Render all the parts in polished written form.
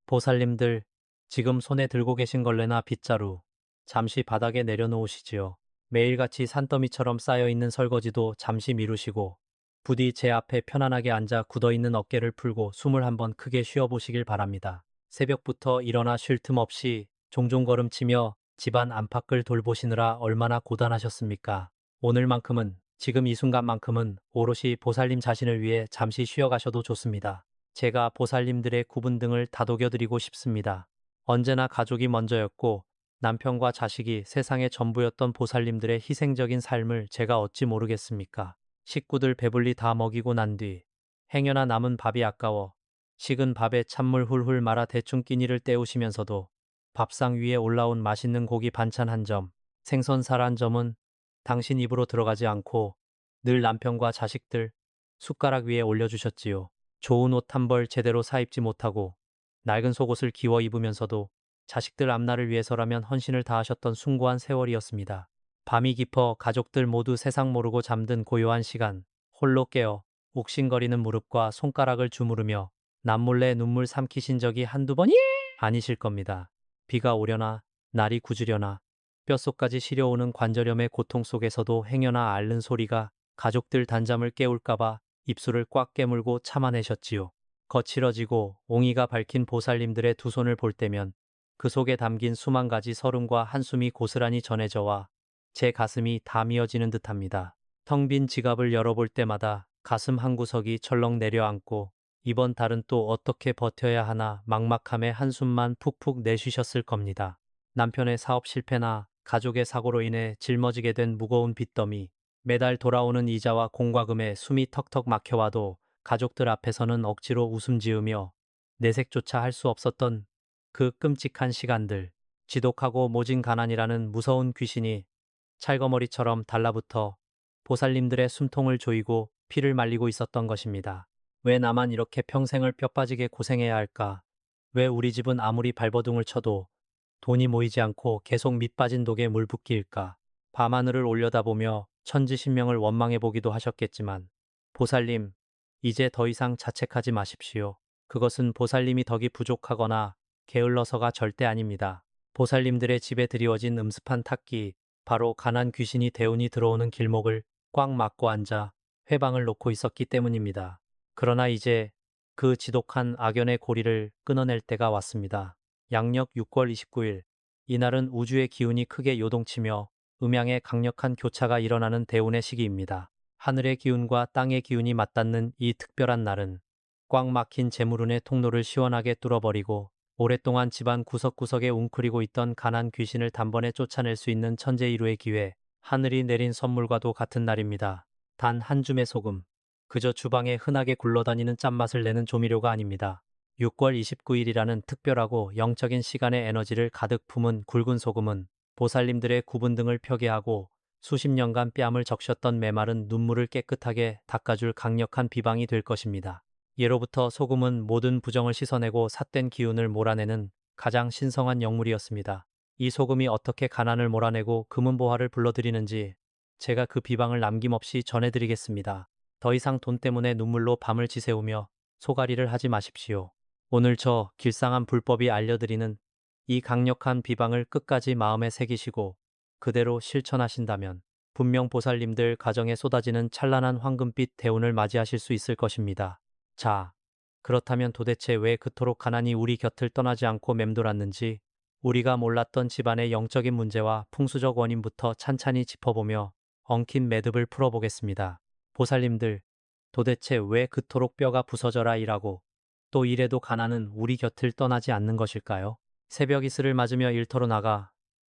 보살님들, 지금 손에 들고 계신 걸레나 빗자루, 잠시 바닥에 내려놓으시지요. 매일같이 산더미처럼 쌓여있는 설거지도 잠시 미루시고, 부디 제 앞에 편안하게 앉아 굳어있는 어깨를 풀고 숨을 한번 크게 쉬어보시길 바랍니다. 새벽부터 일어나 쉴 틈 없이 종종 걸음치며 집안 안팎을 돌보시느라 얼마나 고단하셨습니까? 오늘만큼은, 지금 이 순간만큼은 오롯이 보살님 자신을 위해 잠시 쉬어가셔도 좋습니다. 제가 보살님들의 구분 등을 다독여드리고 싶습니다. 언제나 가족이 먼저였고 남편과 자식이 세상의 전부였던 보살님들의 희생적인 삶을 제가 어찌 모르겠습니까? 식구들 배불리 다 먹이고 난 뒤 행여나 남은 밥이 아까워 식은 밥에 찬물 훌훌 말아 대충 끼니를 때우시면서도 밥상 위에 올라온 맛있는 고기 반찬 한 점, 생선살 한 점은 당신 입으로 들어가지 않고 늘 남편과 자식들 숟가락 위에 올려주셨지요. 좋은 옷 한 벌 제대로 사입지 못하고 낡은 속옷을 기워 입으면서도 자식들 앞날을 위해서라면 헌신을 다하셨던 숭고한 세월이었습니다. 밤이 깊어 가족들 모두 세상 모르고 잠든 고요한 시간, 홀로 깨어 옥신거리는 무릎과 손가락을 주무르며 남몰래 눈물 삼키신 적이 한두 번이 아니실 겁니다. 비가 오려나 날이 굳으려나 뼛속까지 시려오는 관절염의 고통 속에서도 행여나 앓는 소리가 가족들 단잠을 깨울까봐 입술을 꽉 깨물고 참아내셨지요. 거칠어지고 옹이가 밝힌 보살님들의 두 손을 볼 때면 그 속에 담긴 수만 가지 서름과 한숨이 고스란히 전해져와 제 가슴이 다 미어지는 듯합니다. 텅 빈 지갑을 열어볼 때마다 가슴 한구석이 철렁 내려앉고 이번 달은 또 어떻게 버텨야 하나 막막함에 한숨만 푹푹 내쉬셨을 겁니다. 남편의 사업 실패나 가족의 사고로 인해 짊어지게 된 무거운 빚더미, 매달 돌아오는 이자와 공과금에 숨이 턱턱 막혀와도 가족들 앞에서는 억지로 웃음 지으며 내색조차 할 수 없었던 그 끔찍한 시간들, 지독하고 모진 가난이라는 무서운 귀신이 찰거머리처럼 달라붙어 보살님들의 숨통을 조이고 피를 말리고 있었던 것입니다. 왜 나만 이렇게 평생을 뼈 빠지게 고생해야 할까? 왜 우리 집은 아무리 발버둥을 쳐도 돈이 모이지 않고 계속 밑 빠진 독에 물 붓기일까? 밤하늘을 올려다보며 천지신명을 원망해 보기도 하셨겠지만 보살님, 이제 더 이상 자책하지 마십시오. 그것은 보살님이 덕이 부족하거나 게을러서가 절대 아닙니다. 보살님들의 집에 드리워진 음습한 탁기, 바로 가난 귀신이 대운이 들어오는 길목을 꽉 막고 앉아 회방을 놓고 있었기 때문입니다. 그러나 이제 그 지독한 악연의 고리를 끊어낼 때가 왔습니다. 양력 6월 29일, 이날은 우주의 기운이 크게 요동치며 음양의 강력한 교차가 일어나는 대운의 시기입니다. 하늘의 기운과 땅의 기운이 맞닿는 이 특별한 날은 꽉 막힌 재물운의 통로를 시원하게 뚫어버리고 오랫동안 집안 구석구석에 웅크리고 있던 가난 귀신을 단번에 쫓아낼 수 있는 천재일우의 기회, 하늘이 내린 선물과도 같은 날입니다. 단 한 줌의 소금, 그저 주방에 흔하게 굴러다니는 짠맛을 내는 조미료가 아닙니다. 6월 29일이라는 특별하고 영적인 시간의 에너지를 가득 품은 굵은 소금은 보살님들의 구분 등을 펴게 하고 수십 년간 뺨을 적셨던 메마른 눈물을 깨끗하게 닦아줄 강력한 비방이 될 것입니다. 예로부터 소금은 모든 부정을 씻어내고 삿된 기운을 몰아내는 가장 신성한 영물이었습니다. 이 소금이 어떻게 가난을 몰아내고 금은보화를 불러들이는지 제가 그 비방을 남김없이 전해드리겠습니다. 더 이상 돈 때문에 눈물로 밤을 지새우며 소가리를 하지 마십시오. 오늘 저 길상한 불법이 알려드리는 이 강력한 비방을 끝까지 마음에 새기시고 그대로 실천하신다면 분명 보살님들 가정에 쏟아지는 찬란한 황금빛 대운을 맞이하실 수 있을 것입니다. 자, 그렇다면 도대체 왜 그토록 가난이 우리 곁을 떠나지 않고 맴돌았는지 우리가 몰랐던 집안의 영적인 문제와 풍수적 원인부터 찬찬히 짚어보며 엉킨 매듭을 풀어보겠습니다. 보살님들, 도대체 왜 그토록 뼈가 부서져라 일하고 또 이래도 가난은 우리 곁을 떠나지 않는 것일까요? 새벽 이슬을 맞으며 일터로 나가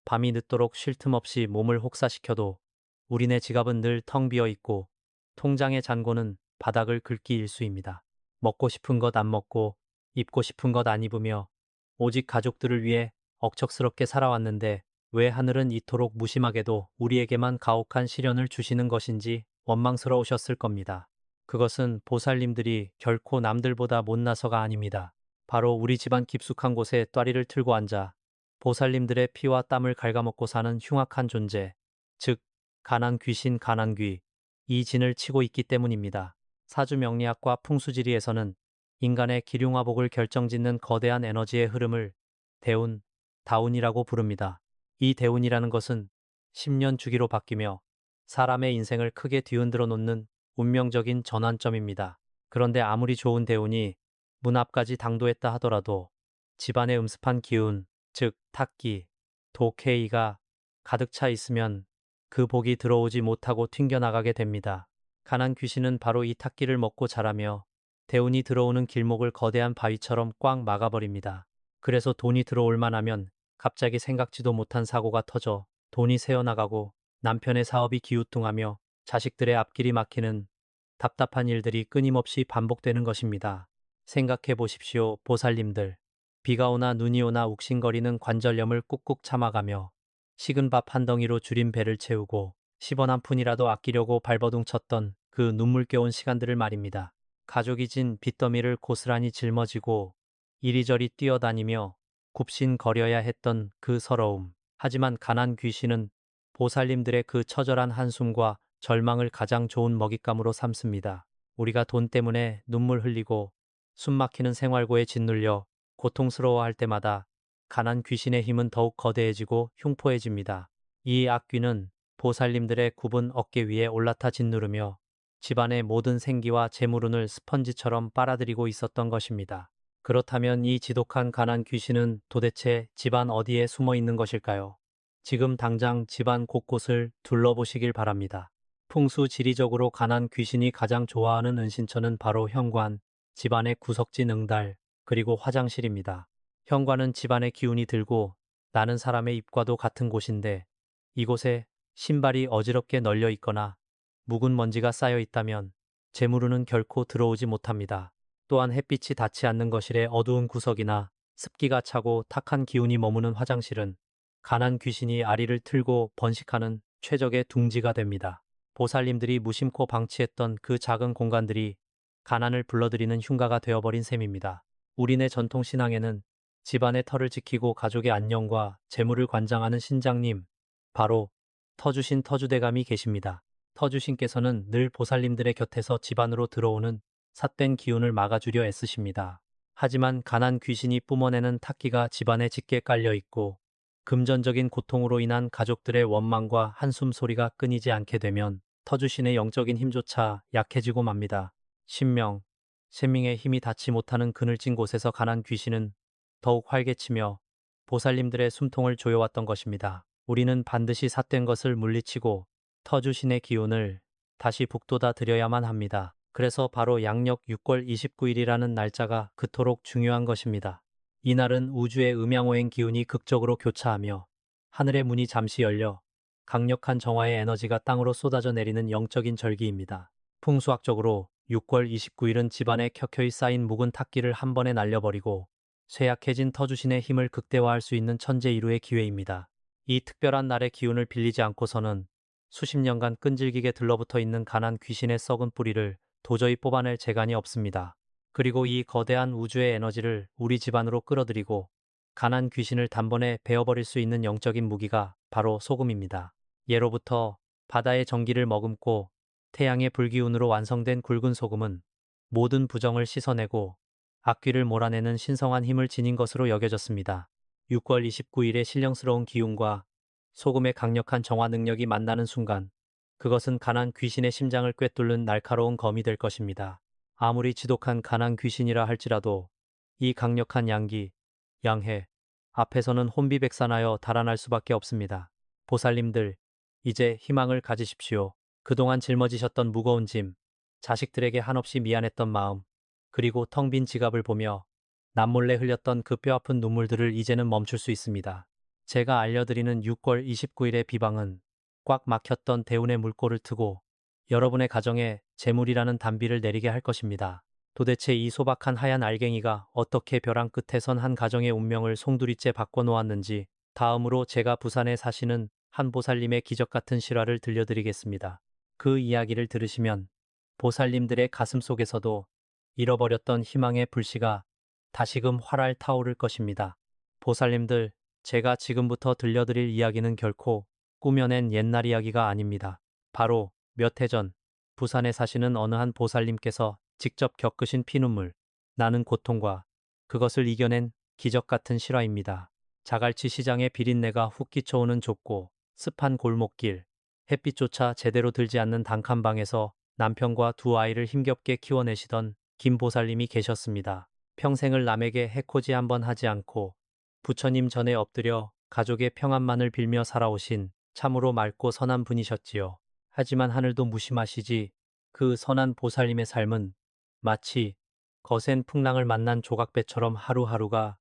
밤이 늦도록 쉴 틈 없이 몸을 혹사시켜도 우리네 지갑은 늘 텅 비어 있고 통장의 잔고는 바닥을 긁기 일쑤입니다. 먹고 싶은 것 안 먹고 입고 싶은 것 안 입으며 오직 가족들을 위해 억척스럽게 살아왔는데 왜 하늘은 이토록 무심하게도 우리에게만 가혹한 시련을 주시는 것인지 원망스러우셨을 겁니다. 그것은 보살님들이 결코 남들보다 못나서가 아닙니다. 바로 우리 집안 깊숙한 곳에 또리를 틀고 앉아 보살님들의 피와 땀을 갉아먹고 사는 흉악한 존재, 즉 가난 귀신 가난귀, 이 진을 치고 있기 때문입니다. 사주명리학과 풍수지리에서는 인간의 기륭화복을 결정짓는 거대한 에너지의 흐름을 대운, 다운이라고 부릅니다. 이 대운이라는 것은 10년 주기로 바뀌며 사람의 인생을 크게 뒤흔들어 놓는 운명적인 전환점입니다. 그런데 아무리 좋은 대운이 문 앞까지 당도했다 하더라도 집안에 음습한 기운, 즉 탁기, 독해이가 가득 차 있으면 그 복이 들어오지 못하고 튕겨나가게 됩니다. 가난 귀신은 바로 이 탁기를 먹고 자라며 대운이 들어오는 길목을 거대한 바위처럼 꽉 막아버립니다. 그래서 돈이 들어올 만하면 갑자기 생각지도 못한 사고가 터져 돈이 새어나가고 남편의 사업이 기우뚱하며 자식들의 앞길이 막히는 답답한 일들이 끊임없이 반복되는 것입니다. 생각해 보십시오, 보살님들. 비가 오나 눈이 오나 욱신거리는 관절염을 꾹꾹 참아가며 식은 밥 한 덩이로 줄인 배를 채우고 10원 한 푼이라도 아끼려고 발버둥 쳤던 그 눈물겨운 시간들을 말입니다. 가족이 진 빚더미를 고스란히 짊어지고 이리저리 뛰어다니며 굽신거려야 했던 그 서러움. 하지만 가난 귀신은 보살님들의 그 처절한 한숨과 절망을 가장 좋은 먹잇감으로 삼습니다. 우리가 돈 때문에 눈물 흘리고 숨막히는 생활고에 짓눌려 고통스러워할 때마다 가난 귀신의 힘은 더욱 거대해지고 흉포해집니다. 이 악귀는 보살님들의 굽은 어깨 위에 올라타 짓누르며 집안의 모든 생기와 재물운을 스펀지처럼 빨아들이고 있었던 것입니다. 그렇다면 이 지독한 가난 귀신은 도대체 집안 어디에 숨어 있는 것일까요? 지금 당장 집안 곳곳을 둘러보시길 바랍니다. 풍수 지리적으로 가난 귀신이 가장 좋아하는 은신처는 바로 현관, 집안의 구석진 응달, 그리고 화장실입니다. 현관은 집안의 기운이 들고 나는 사람의 입과도 같은 곳인데 이곳에 신발이 어지럽게 널려 있거나 묵은 먼지가 쌓여 있다면 재물운은 결코 들어오지 못합니다. 또한 햇빛이 닿지 않는 거실의 어두운 구석이나 습기가 차고 탁한 기운이 머무는 화장실은 가난 귀신이 아리를 틀고 번식하는 최적의 둥지가 됩니다. 보살님들이 무심코 방치했던 그 작은 공간들이 가난을 불러들이는 흉가가 되어버린 셈입니다. 우리네 전통신앙에는 집안의 터를 지키고 가족의 안녕과 재물을 관장하는 신장님, 바로 터주신 터주대감이 계십니다. 터주신께서는 늘 보살님들의 곁에서 집안으로 들어오는 삿된 기운을 막아주려 애쓰십니다. 하지만 가난 귀신이 뿜어내는 탁기가 집안에 짙게 깔려 있고 금전적인 고통으로 인한 가족들의 원망과 한숨 소리가 끊이지 않게 되면 터주신의 영적인 힘조차 약해지고 맙니다. 신명, 생명의 힘이 닿지 못하는 그늘진 곳에서 가난 귀신은 더욱 활개치며 보살님들의 숨통을 조여왔던 것입니다. 우리는 반드시 삿된 것을 물리치고 터주신의 기운을 다시 북돋아 드려야만 합니다. 그래서 바로 양력 6월 29일이라는 날짜가 그토록 중요한 것입니다. 이날은 우주의 음양오행 기운이 극적으로 교차하며 하늘의 문이 잠시 열려 강력한 정화의 에너지가 땅으로 쏟아져 내리는 영적인 절기입니다. 풍수학적으로 6월 29일은 집안에 켜켜이 쌓인 묵은 탁기를 한 번에 날려버리고 쇠약해진 터주신의 힘을 극대화할 수 있는 천재일우의 기회입니다. 이 특별한 날의 기운을 빌리지 않고서는 수십 년간 끈질기게 들러붙어 있는 가난 귀신의 썩은 뿌리를 도저히 뽑아낼 재간이 없습니다. 그리고 이 거대한 우주의 에너지를 우리 집안으로 끌어들이고 가난 귀신을 단번에 베어버릴 수 있는 영적인 무기가 바로 소금입니다. 예로부터 바다의 전기를 머금고 태양의 불기운으로 완성된 굵은 소금은 모든 부정을 씻어내고 악귀를 몰아내는 신성한 힘을 지닌 것으로 여겨졌습니다. 6월 29일의 신령스러운 기운과 소금의 강력한 정화 능력이 만나는 순간 그것은 가난 귀신의 심장을 꿰뚫는 날카로운 검이 될 것입니다. 아무리 지독한 가난 귀신이라 할지라도 이 강력한 양기, 양해 앞에서는 혼비백산하여 달아날 수밖에 없습니다. 보살님들, 이제 희망을 가지십시오. 그동안 짊어지셨던 무거운 짐, 자식들에게 한없이 미안했던 마음, 그리고 텅 빈 지갑을 보며 남몰래 흘렸던 그 뼈아픈 눈물들을 이제는 멈출 수 있습니다. 제가 알려드리는 6월 29일의 비방은 꽉 막혔던 대운의 물꼬를 트고 여러분의 가정에 재물이라는 단비를 내리게 할 것입니다. 도대체 이 소박한 하얀 알갱이가 어떻게 벼랑 끝에 선 한 가정의 운명을 송두리째 바꿔놓았는지 다음으로 제가 부산에 사시는 한 보살님의 기적 같은 실화를 들려드리겠습니다. 그 이야기를 들으시면 보살님들의 가슴 속에서도 잃어버렸던 희망의 불씨가 다시금 활활 타오를 것입니다. 보살님들, 제가 지금부터 들려드릴 이야기는 결코 꾸며낸 옛날 이야기가 아닙니다. 바로 몇 해 전 부산에 사시는 어느 한 보살님께서 직접 겪으신 피눈물, 나는 고통과 그것을 이겨낸 기적 같은 실화입니다. 자갈치 시장의 비린내가 훅 끼쳐오는 좁고 습한 골목길, 햇빛조차 제대로 들지 않는 단칸방에서 남편과 두 아이를 힘겹게 키워내시던 김보살님이 계셨습니다. 평생을 남에게 해코지 한번 하지 않고 부처님 전에 엎드려 가족의 평안만을 빌며 살아오신 참으로 맑고 선한 분이셨지요. 하지만 하늘도 무심하시지 그 선한 보살님의 삶은 마치 거센 풍랑을 만난 조각배처럼 하루하루가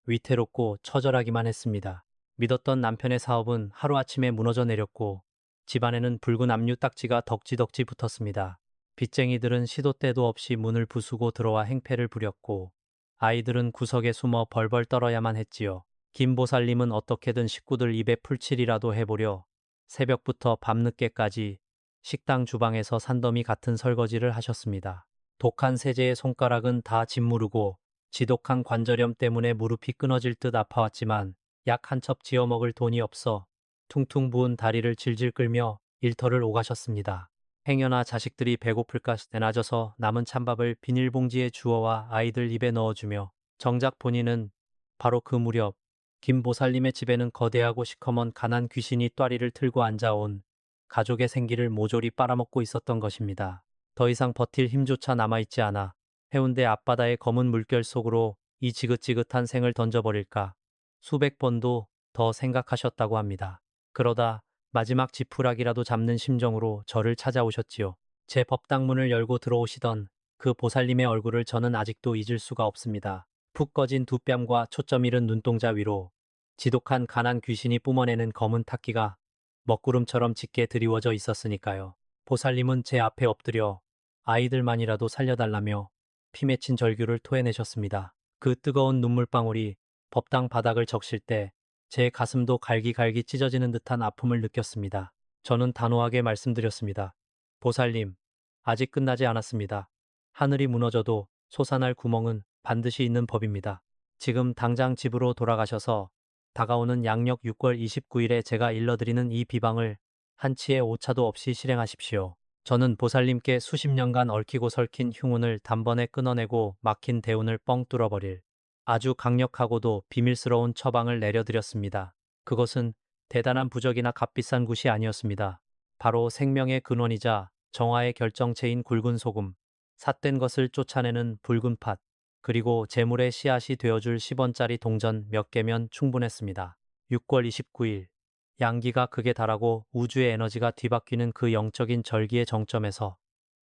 위태롭고 처절하기만 했습니다. 믿었던 남편의 사업은 하루아침에 무너져 내렸고 집안에는 붉은 압류 딱지가 덕지덕지 붙었습니다. 빚쟁이들은 시도 때도 없이 문을 부수고 들어와 행패를 부렸고 아이들은 구석에 숨어 벌벌 떨어야만 했지요. 김보살님은 어떻게든 식구들 입에 풀칠이라도 해보려 새벽부터 밤늦게까지 식당 주방에서 산더미 같은 설거지를 하셨습니다. 독한 세제의 손가락은 다 짓무르고 지독한 관절염 때문에 무릎이 끊어질 듯 아파왔지만 약 한 첩 지어 먹을 돈이 없어 퉁퉁 부은 다리를 질질 끌며 일터를 오가셨습니다. 행여나 자식들이 배고플까 내나져서 남은 찬밥을 비닐봉지에 주어와 아이들 입에 넣어주며 정작 본인은 바로 그 무렵 김보살님의 집에는 거대하고 시커먼 가난 귀신이 또리를 틀고 앉아온 가족의 생기를 모조리 빨아먹고 있었던 것입니다. 더 이상 버틸 힘조차 남아있지 않아 해운대 앞바다의 검은 물결 속으로 이 지긋지긋한 생을 던져버릴까 수백 번도 더 생각하셨다고 합니다. 그러다 마지막 지푸라기라도 잡는 심정으로 저를 찾아오셨지요. 제 법당문을 열고 들어오시던 그 보살님의 얼굴을 저는 아직도 잊을 수가 없습니다. 푹 꺼진 두 뺨과 초점 잃은 눈동자 위로 지독한 가난 귀신이 뿜어내는 검은 탁기가 먹구름처럼 짙게 드리워져 있었으니까요. 보살님은 제 앞에 엎드려 아이들만이라도 살려달라며 피 맺힌 절규를 토해내셨습니다. 그 뜨거운 눈물방울이 법당 바닥을 적실 때 제 가슴도 갈기갈기 찢어지는 듯한 아픔을 느꼈습니다. 저는 단호하게 말씀드렸습니다. 보살님, 아직 끝나지 않았습니다. 하늘이 무너져도 솟아날 구멍은 반드시 있는 법입니다. 지금 당장 집으로 돌아가셔서 다가오는 양력 6월 29일에 제가 일러드리는 이 비방을 한치의 오차도 없이 실행하십시오. 저는 보살님께 수십 년간 얽히고 설킨 흉운을 단번에 끊어내고 막힌 대운을 뻥 뚫어버릴 아주 강력하고도 비밀스러운 처방을 내려드렸습니다. 그것은 대단한 부적이나 값비싼 굿이 아니었습니다. 바로 생명의 근원이자 정화의 결정체인 굵은 소금, 삿된 것을 쫓아내는 붉은 팥, 그리고 재물의 씨앗이 되어줄 10원짜리 동전 몇 개면 충분했습니다. 6월 29일, 양기가 극에 달하고 우주의 에너지가 뒤바뀌는 그 영적인 절기의 정점에서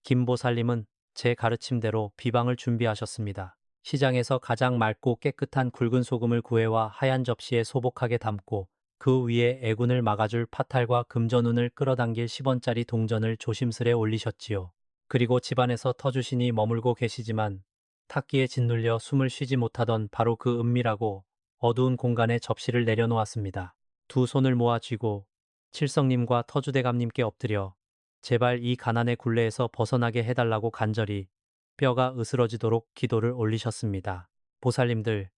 김보살님은 제 가르침대로 비방을 준비하셨습니다. 시장에서 가장 맑고 깨끗한 굵은 소금을 구해와 하얀 접시에 소복하게 담고 그 위에 애군을 막아줄 파탈과 금전운을 끌어당길 10원짜리 동전을 조심스레 올리셨지요. 그리고 집안에서 터주신이 머물고 계시지만 탁기에 짓눌려 숨을 쉬지 못하던 바로 그 은밀하고 어두운 공간에 접시를 내려놓았습니다. 두 손을 모아 쥐고 칠성님과 터주대감님께 엎드려 제발 이 가난의 굴레에서 벗어나게 해달라고 간절히 뼈가 으스러지도록 기도를 올리셨습니다. 보살님들,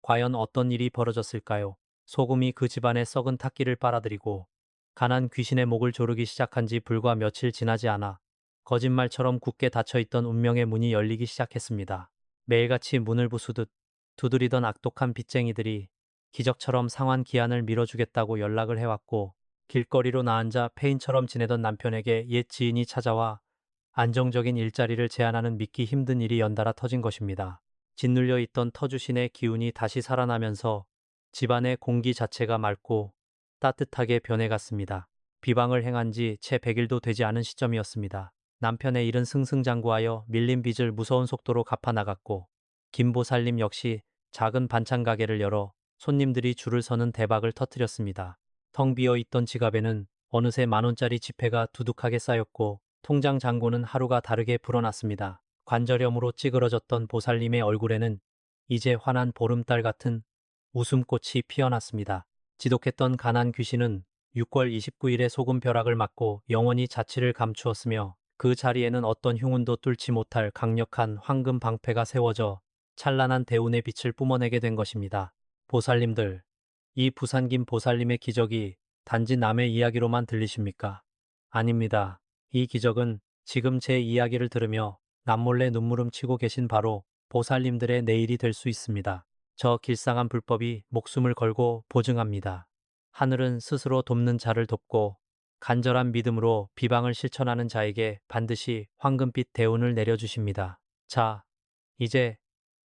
과연 어떤 일이 벌어졌을까요? 소금이 그 집안의 썩은 탁기를 빨아들이고 가난 귀신의 목을 조르기 시작한 지 불과 며칠 지나지 않아 거짓말처럼 굳게 닫혀있던 운명의 문이 열리기 시작했습니다. 매일같이 문을 부수듯 두드리던 악독한 빚쟁이들이 기적처럼 상환 기한을 미뤄주겠다고 연락을 해왔고 길거리로 나앉아 폐인처럼 지내던 남편에게 옛 지인이 찾아와 안정적인 일자리를 제안하는 믿기 힘든 일이 연달아 터진 것입니다. 짓눌려 있던 터주신의 기운이 다시 살아나면서 집안의 공기 자체가 맑고 따뜻하게 변해갔습니다. 비방을 행한 지 채 100일도 되지 않은 시점이었습니다. 남편의 일은 승승장구하여 밀린 빚을 무서운 속도로 갚아나갔고 김보살님 역시 작은 반찬 가게를 열어 손님들이 줄을 서는 대박을 터뜨렸습니다. 텅 비어 있던 지갑에는 어느새 만원짜리 지폐가 두둑하게 쌓였고 통장 잔고는 하루가 다르게 불어났습니다. 관절염으로 찌그러졌던 보살님의 얼굴에는 이제 환한 보름달 같은 웃음꽃이 피어났습니다. 지독했던 가난 귀신은 6월 29일에 소금 벼락을 맞고 영원히 자취를 감추었으며 그 자리에는 어떤 흉운도 뚫지 못할 강력한 황금 방패가 세워져 찬란한 대운의 빛을 뿜어내게 된 것입니다. 보살님들, 이 부산김 보살님의 기적이 단지 남의 이야기로만 들리십니까? 아닙니다. 이 기적은 지금 제 이야기를 들으며 남몰래 눈물음 치고 계신 바로 보살님들의 내일이 될 수 있습니다. 저 길상한 불법이 목숨을 걸고 보증합니다. 하늘은 스스로 돕는 자를 돕고 간절한 믿음으로 비방을 실천하는 자에게 반드시 황금빛 대운을 내려주십니다. 자, 이제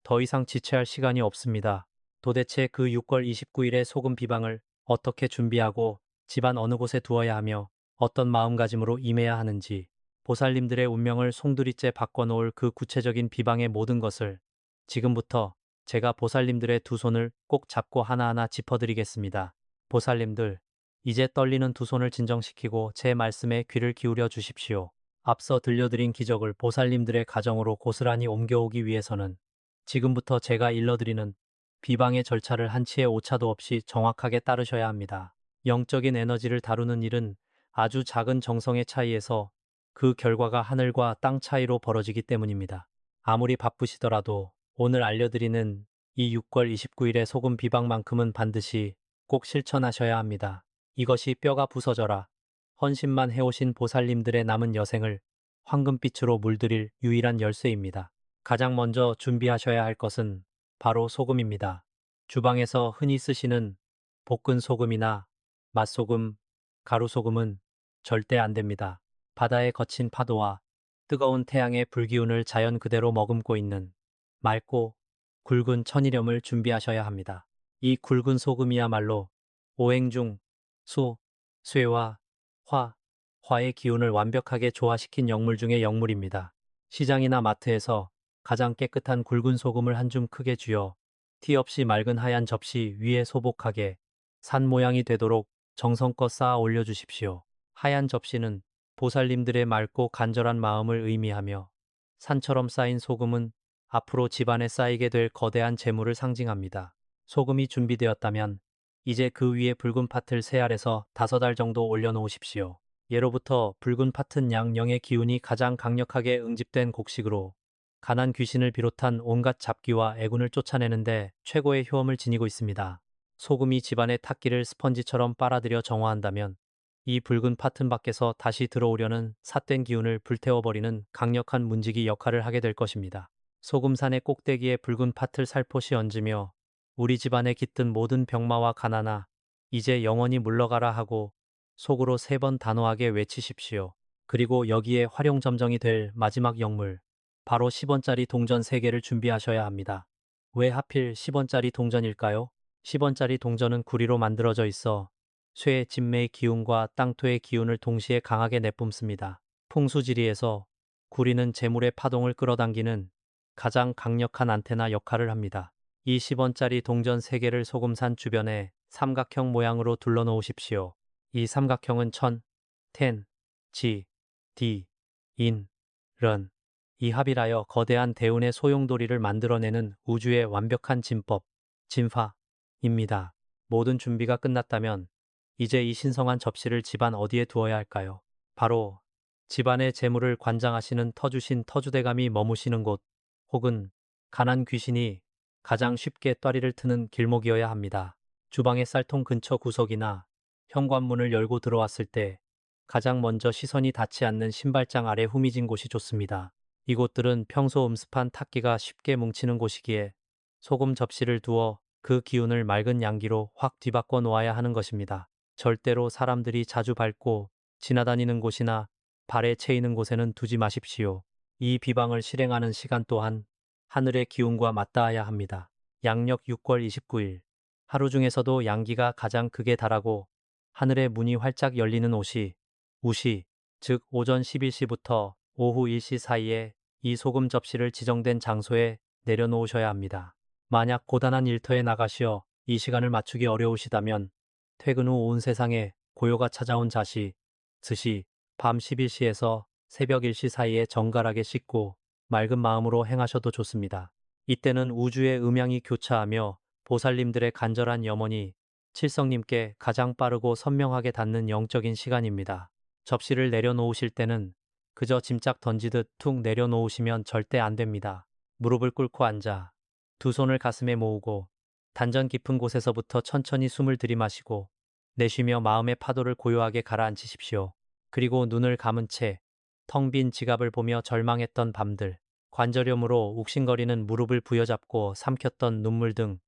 더 이상 지체할 시간이 없습니다. 도대체 그 6월 29일의 소금 비방을 어떻게 준비하고 집안 어느 곳에 두어야 하며 어떤 마음가짐으로 임해야 하는지 보살님들의 운명을 송두리째 바꿔놓을 그 구체적인 비방의 모든 것을 지금부터 제가 보살님들의 두 손을 꼭 잡고 하나하나 짚어드리겠습니다. 보살님들, 이제 떨리는 두 손을 진정시키고 제 말씀에 귀를 기울여 주십시오. 앞서 들려드린 기적을 보살님들의 가정으로 고스란히 옮겨오기 위해서는 지금부터 제가 일러드리는 비방의 절차를 한치의 오차도 없이 정확하게 따르셔야 합니다. 영적인 에너지를 다루는 일은 아주 작은 정성의 차이에서 그 결과가 하늘과 땅 차이로 벌어지기 때문입니다. 아무리 바쁘시더라도 오늘 알려드리는 이 6월 29일의 소금 비방만큼은 반드시 꼭 실천하셔야 합니다. 이것이 뼈가 부서져라 헌신만 해오신 보살님들의 남은 여생을 황금빛으로 물들일 유일한 열쇠입니다. 가장 먼저 준비하셔야 할 것은 바로 소금입니다. 주방에서 흔히 쓰시는 볶은 소금이나 맛소금, 가루소금은 절대 안 됩니다. 바다의 거친 파도와 뜨거운 태양의 불기운을 자연 그대로 머금고 있는 맑고 굵은 천일염을 준비하셔야 합니다. 이 굵은 소금이야말로 오행 중 수, 쇠와 화의 기운을 완벽하게 조화시킨 영물 중의 영물입니다. 시장이나 마트에서 가장 깨끗한 굵은 소금을 한 줌 크게 쥐어 티 없이 맑은 하얀 접시 위에 소복하게 산 모양이 되도록 정성껏 쌓아 올려주십시오. 하얀 접시는 보살님들의 맑고 간절한 마음을 의미하며 산처럼 쌓인 소금은 앞으로 집안에 쌓이게 될 거대한 재물을 상징합니다. 소금이 준비되었다면 이제 그 위에 붉은 팥을 3알에서 5알 정도 올려놓으십시오. 예로부터 붉은 팥은 양령의 기운이 가장 강력하게 응집된 곡식으로 가난 귀신을 비롯한 온갖 잡기와 애군을 쫓아내는데 최고의 효험을 지니고 있습니다. 소금이 집안의 탁기를 스펀지처럼 빨아들여 정화한다면 이 붉은 팥은 밖에서 다시 들어오려는 삿된 기운을 불태워버리는 강력한 문지기 역할을 하게 될 것입니다. 소금산의 꼭대기에 붉은 팥을 살포시 얹으며 우리 집안에 깃든 모든 병마와 가난아 이제 영원히 물러가라 하고 속으로 3번 단호하게 외치십시오. 그리고 여기에 활용점정이 될 마지막 영물, 바로 10원짜리 동전 3개를 준비하셔야 합니다. 왜 하필 10원짜리 동전일까요? 10원짜리 동전은 구리로 만들어져 있어 쇠의 진매의 기운과 땅토의 기운을 동시에 강하게 내뿜습니다. 풍수지리에서 구리는 재물의 파동을 끌어당기는 가장 강력한 안테나 역할을 합니다. 이 10원짜리 동전 3개를 소금산 주변에 삼각형 모양으로 둘러놓으십시오. 이 삼각형은 천, 텐, 지, 디, 인, 런, 이 합이라여 거대한 대운의 소용돌이를 만들어내는 우주의 완벽한 진법, 진화입니다. 모든 준비가 끝났다면 이제 이 신성한 접시를 집안 어디에 두어야 할까요? 바로 집안의 재물을 관장하시는 터주신 터주대감이 머무시는 곳, 혹은 가난 귀신이 가장 쉽게 따리를 트는 길목이어야 합니다. 주방의 쌀통 근처 구석이나 현관문을 열고 들어왔을 때 가장 먼저 시선이 닿지 않는 신발장 아래 후미진 곳이 좋습니다. 이곳들은 평소 음습한 탁기가 쉽게 뭉치는 곳이기에 소금 접시를 두어 그 기운을 맑은 양기로 확 뒤바꿔 놓아야 하는 것입니다. 절대로 사람들이 자주 밟고 지나다니는 곳이나 발에 채이는 곳에는 두지 마십시오. 이 비방을 실행하는 시간 또한 하늘의 기운과 맞닿아야 합니다. 양력 6월 29일. 하루 중에서도 양기가 가장 극에 달하고 하늘의 문이 활짝 열리는 우시, 즉 오전 11시부터 오후 1시 사이에 이 소금 접시를 지정된 장소에 내려놓으셔야 합니다. 만약 고단한 일터에 나가시어 이 시간을 맞추기 어려우시다면 퇴근 후 온 세상에 고요가 찾아온 즉시 밤 11시에서 새벽 1시 사이에 정갈하게 씻고 맑은 마음으로 행하셔도 좋습니다. 이때는 우주의 음양이 교차하며 보살님들의 간절한 염원이 칠성님께 가장 빠르고 선명하게 닿는 영적인 시간입니다. 접시를 내려놓으실 때는 그저 짐짝 던지듯 툭 내려놓으시면 절대 안 됩니다. 무릎을 꿇고 앉아 두 손을 가슴에 모으고 단전 깊은 곳에서부터 천천히 숨을 들이마시고 내쉬며 마음의 파도를 고요하게 가라앉히십시오. 그리고 눈을 감은 채 텅 빈 지갑을 보며 절망했던 밤들, 관절염으로 욱신거리는 무릎을 부여잡고 삼켰던 눈물 등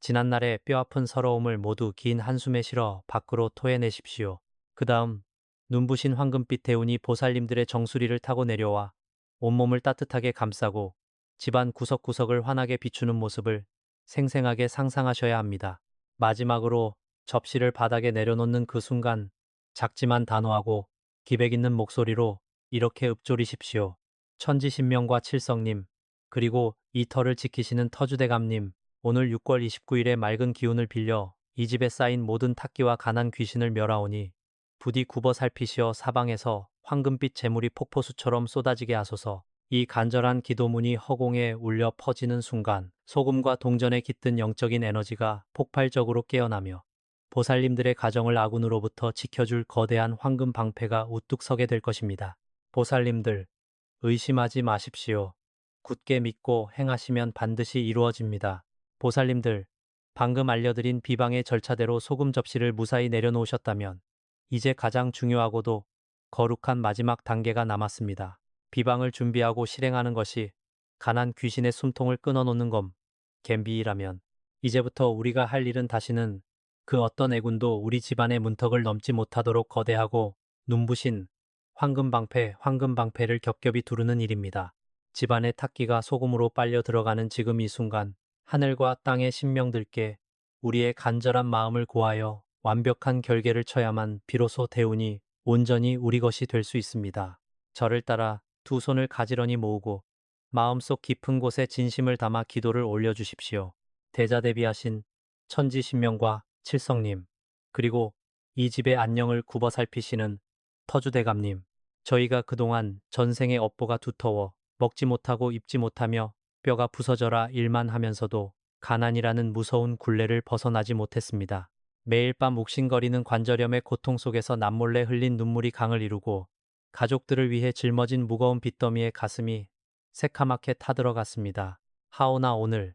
지난날의 뼈아픈 서러움을 모두 긴 한숨에 실어 밖으로 토해내십시오. 그 다음 눈부신 황금빛 대운이 보살님들의 정수리를 타고 내려와 온몸을 따뜻하게 감싸고 집안 구석구석을 환하게 비추는 모습을 생생하게 상상하셔야 합니다. 마지막으로 접시를 바닥에 내려놓는 그 순간 작지만 단호하고 기백 있는 목소리로 이렇게 읊조리십시오. 천지신명과 칠성님, 그리고 이 터를 지키시는 터주대감님, 오늘 6월 29일의 맑은 기운을 빌려 이 집에 쌓인 모든 탁기와 가난 귀신을 멸하오니 부디 굽어 살피시어 사방에서 황금빛 재물이 폭포수처럼 쏟아지게 하소서. 이 간절한 기도문이 허공에 울려 퍼지는 순간 소금과 동전에 깃든 영적인 에너지가 폭발적으로 깨어나며 보살님들의 가정을 아군으로부터 지켜줄 거대한 황금 방패가 우뚝 서게 될 것입니다. 보살님들, 의심하지 마십시오. 굳게 믿고 행하시면 반드시 이루어집니다. 보살님들, 방금 알려드린 비방의 절차대로 소금 접시를 무사히 내려놓으셨다면 이제 가장 중요하고도 거룩한 마지막 단계가 남았습니다. 비방을 준비하고 실행하는 것이 가난 귀신의 숨통을 끊어놓는 검, 갬비라면 이제부터 우리가 할 일은 다시는 그 어떤 애군도 우리 집안의 문턱을 넘지 못하도록 거대하고 눈부신 황금방패를 겹겹이 두르는 일입니다. 집안의 탁기가 소금으로 빨려 들어가는 지금 이 순간 하늘과 땅의 신명들께 우리의 간절한 마음을 고하여 완벽한 결계를 쳐야만 비로소 대운이 온전히 우리 것이 될 수 있습니다. 저를 따라 두 손을 가지런히 모으고 마음속 깊은 곳에 진심을 담아 기도를 올려주십시오. 대자대비하신 천지신명과 칠성님, 그리고 이 집의 안녕을 굽어 살피시는 터주대감님, 저희가 그동안 전생의 업보가 두터워 먹지 못하고 입지 못하며 뼈가 부서져라 일만 하면서도 가난이라는 무서운 굴레를 벗어나지 못했습니다. 매일 밤 욱신거리는 관절염의 고통 속에서 남몰래 흘린 눈물이 강을 이루고 가족들을 위해 짊어진 무거운 빚더미에 가슴이 새카맣게 타들어갔습니다. 하오나 오늘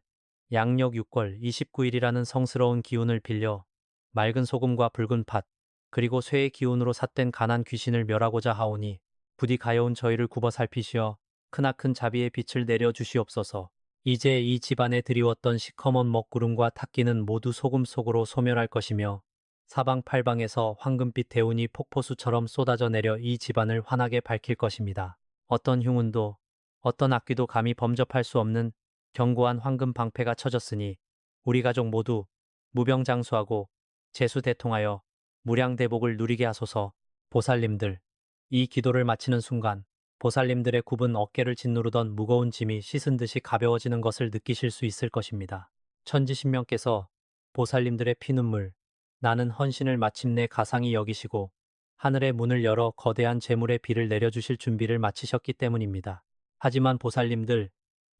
양력 6월 29일이라는 성스러운 기운을 빌려 맑은 소금과 붉은 팥, 그리고 쇠의 기운으로 삿된 가난 귀신을 멸하고자 하오니 부디 가여운 저희를 굽어 살피시어 크나큰 자비의 빛을 내려 주시옵소서. 이제 이 집안에 드리웠던 시커먼 먹구름과 탁기는 모두 소금 속으로 소멸할 것이며 사방팔방에서 황금빛 대운이 폭포수처럼 쏟아져 내려 이 집안을 환하게 밝힐 것입니다. 어떤 흉운도 어떤 악귀도 감히 범접할 수 없는 견고한 황금 방패가 쳐졌으니 우리 가족 모두 무병장수하고 재수대통하여 무량대복을 누리게 하소서. 보살님들, 이 기도를 마치는 순간 보살님들의 굽은 어깨를 짓누르던 무거운 짐이 씻은 듯이 가벼워지는 것을 느끼실 수 있을 것입니다. 천지신명께서 보살님들의 피눈물, 나는 헌신을 마침내 가상히 여기시고 하늘의 문을 열어 거대한 재물의 비를 내려주실 준비를 마치셨기 때문입니다. 하지만 보살님들,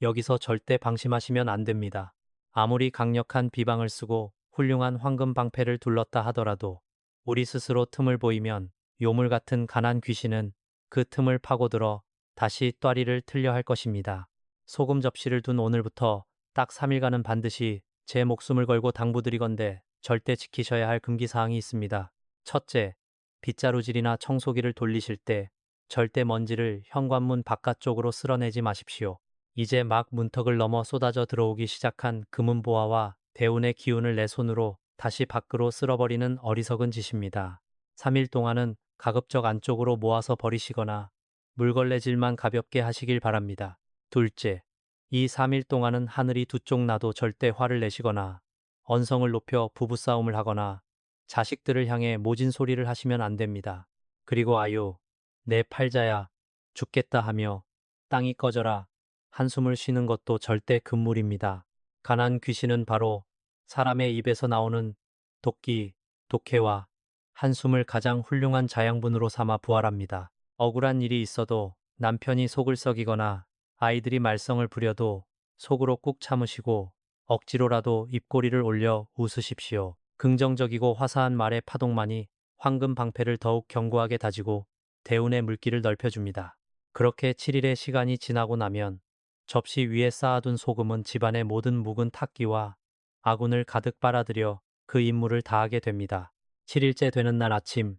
여기서 절대 방심하시면 안 됩니다. 아무리 강력한 비방을 쓰고 훌륭한 황금 방패를 둘렀다 하더라도 우리 스스로 틈을 보이면 요물 같은 가난 귀신은 그 틈을 파고들어 다시 ጧ리를 틀려 할 것입니다. 소금 접시를 둔 오늘부터 딱 3일간은 반드시 제 목숨을 걸고 당부드리건대 절대 지키셔야 할 금기사항이 있습니다. 첫째, 빗자루질이나 청소기를 돌리실 때 절대 먼지를 현관문 바깥쪽으로 쓸어내지 마십시오. 이제 막 문턱을 넘어 쏟아져 들어오기 시작한 금은보화와 대운의 기운을 내 손으로 다시 밖으로 쓸어버리는 어리석은 짓입니다. 3일 동안은 가급적 안쪽으로 모아서 버리시거나 물걸레질만 가볍게 하시길 바랍니다. 둘째, 이 3일 동안은 하늘이 두 쪽 나도 절대 화를 내시거나 언성을 높여 부부싸움을 하거나 자식들을 향해 모진 소리를 하시면 안 됩니다. 그리고 아유, 내 팔자야, 죽겠다 하며 땅이 꺼져라 한숨을 쉬는 것도 절대 금물입니다. 가난 귀신은 바로 사람의 입에서 나오는 도끼, 독해와 한숨을 가장 훌륭한 자양분으로 삼아 부활합니다. 억울한 일이 있어도 남편이 속을 썩이거나 아이들이 말썽을 부려도 속으로 꾹 참으시고 억지로라도 입꼬리를 올려 웃으십시오. 긍정적이고 화사한 말의 파동만이 황금 방패를 더욱 견고하게 다지고 대운의 물길을 넓혀줍니다. 그렇게 7일의 시간이 지나고 나면 접시 위에 쌓아둔 소금은 집안의 모든 묵은 탁기와 아군을 가득 빨아들여 그 임무를 다하게 됩니다. 7일째 되는 날 아침,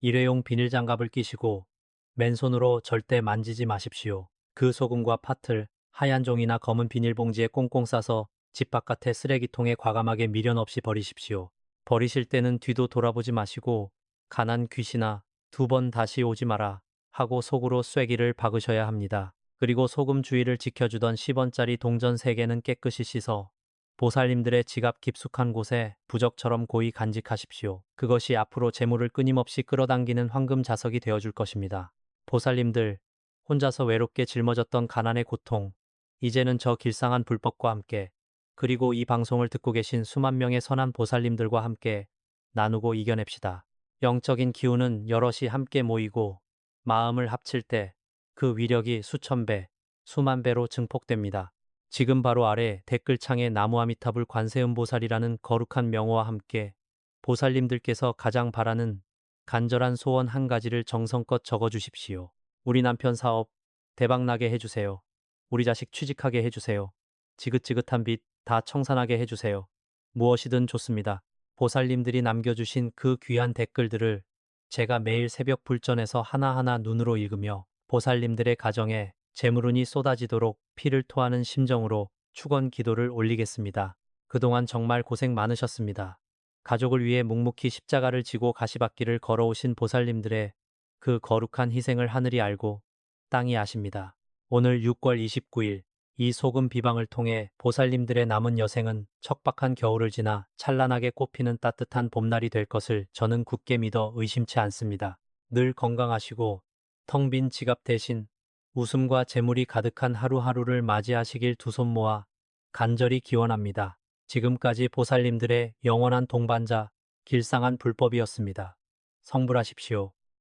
일회용 비닐장갑을 끼시고 맨손으로 절대 만지지 마십시오. 그 소금과 팥을 하얀 종이나 검은 비닐봉지에 꽁꽁 싸서 집 바깥의 쓰레기통에 과감하게 미련 없이 버리십시오. 버리실 때는 뒤도 돌아보지 마시고 가난 귀신아 2번 다시 오지 마라 하고 속으로 쐐기를 박으셔야 합니다. 그리고 소금 주의를 지켜주던 10원짜리 동전 3개는 깨끗이 씻어 보살님들의 지갑 깊숙한 곳에 부적처럼 고이 간직하십시오. 그것이 앞으로 재물을 끊임없이 끌어당기는 황금 자석이 되어줄 것입니다. 보살님들, 혼자서 외롭게 짊어졌던 가난의 고통, 이제는 저 길상한 불법과 함께, 그리고 이 방송을 듣고 계신 수만 명의 선한 보살님들과 함께 나누고 이겨냅시다. 영적인 기운은 여럿이 함께 모이고 마음을 합칠 때 그 위력이 수천 배, 수만 배로 증폭됩니다. 지금 바로 아래 댓글창에 나무아미타불 관세음보살이라는 거룩한 명호와 함께 보살님들께서 가장 바라는 간절한 소원 한 가지를 정성껏 적어주십시오. 우리 남편 사업 대박나게 해주세요. 우리 자식 취직하게 해주세요. 지긋지긋한 빚 다 청산하게 해주세요. 무엇이든 좋습니다. 보살님들이 남겨주신 그 귀한 댓글들을 제가 매일 새벽 불전에서 하나하나 눈으로 읽으며 보살님들의 가정에 재물운이 쏟아지도록 피를 토하는 심정으로 축원 기도를 올리겠습니다. 그동안 정말 고생 많으셨습니다. 가족을 위해 묵묵히 십자가를 지고 가시밭길을 걸어오신 보살님들의 그 거룩한 희생을 하늘이 알고 땅이 아십니다. 오늘 6월 29일 이 소금 비방을 통해 보살님들의 남은 여생은 척박한 겨울을 지나 찬란하게 꽃피는 따뜻한 봄날이 될 것을 저는 굳게 믿어 의심치 않습니다. 늘 건강하시고 텅 빈 지갑 대신 웃음과 재물이 가득한 하루하루를 맞이하시길 두 손 모아 간절히 기원합니다. 지금까지 보살님들의 영원한 동반자 길상한 불법이었습니다. 성불하십시오.